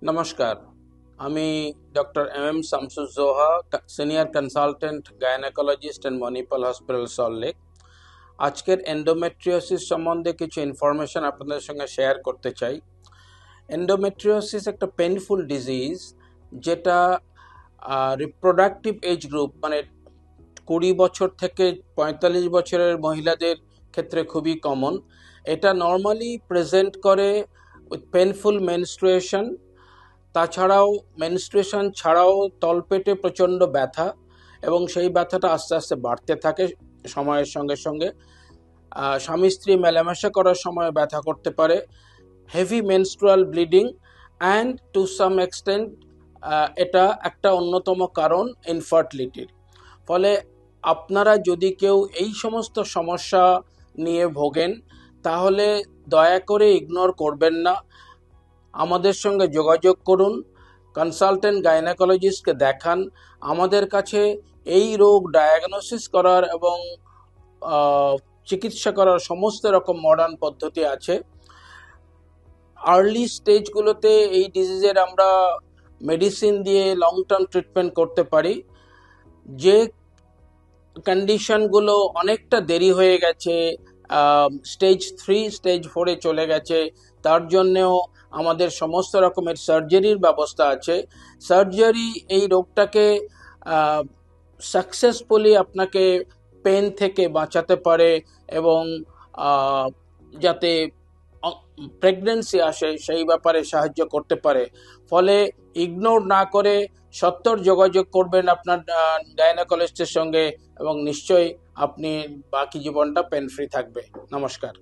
নমস্কার, আমি doctor M Shamsuzzoha, senior consultant gynaecologist and Manipal hospital Salt Lake. আজকের এন্ডোমেট্রিওসিস সম্বন্ধে কিছু ইনফরমেশন আপনাদের সঙ্গে শেয়ার করতে চাই। এন্ডোমেট্রিওসিস একটা পেইনফুল ডিজিজ, যেটা রিপ্রোডাক্টিভ এজ গ্রুপ মানে 20 বছর থেকে 45 বছরের মহিলাদের ক্ষেত্রে খুবই কমন। এটা নর্মালি প্রেজেন্ট করে উইথ পেনফুল মেনস্ট্রুয়েশন। তাছাড়াও মেনস্ট্রুয়েশন ছাড়াও তলপেটে প্রচণ্ড ব্যথা, এবং সেই ব্যথাটা আস্তে আস্তে বাড়তে থাকে সময়ের সঙ্গে সঙ্গে। স্বামী স্ত্রী মেলামেশা করার সময় ব্যথা করতে পারে, heavy menstrual bleeding, and to some extent এটা একটা অন্যতম কারণ ইনফার্টিলিটির। ফলে আপনারা যদি কেউ এই সমস্ত সমস্যা নিয়ে ভোগেন, তাহলে দয়া করে ইগনোর করবেন না, আমাদের সঙ্গে যোগাযোগ করুন, কনসালটেন্ট গাইনোকোলজিস্টকে দেখান। আমাদের কাছে এই রোগ ডায়াগনোসিস করার এবং চিকিৎসা করার সমস্ত রকম মডার্ন পদ্ধতি আছে। আর্লি স্টেজগুলোতে এই ডিজিজের আমরা মেডিসিন দিয়ে লং টার্ম ট্রিটমেন্ট করতে পারি। যে কন্ডিশনগুলো অনেকটা দেরি হয়ে গেছে, স্টেজ 3 স্টেজ 4-এ চলে গেছে, তার জন্যেও আমাদের সমস্ত রকমের সার্জারির ব্যবস্থা আছে। সার্জারি এই রোগটাকে সাকসেসফুলি আপনাকে পেন থেকে বাঁচাতে পারে, এবং যাতে প্রেগনেন্সি আসে সেই ব্যাপারে সাহায্য করতে পারে। ফলে ইগনোর না করে সত্বর যোগাযোগ করবেন আপনার গাইনোকোলজিস্টের সঙ্গে, এবং নিশ্চয়ই আপনি বাকি জীবনটা পেন ফ্রি থাকবে। নমস্কার।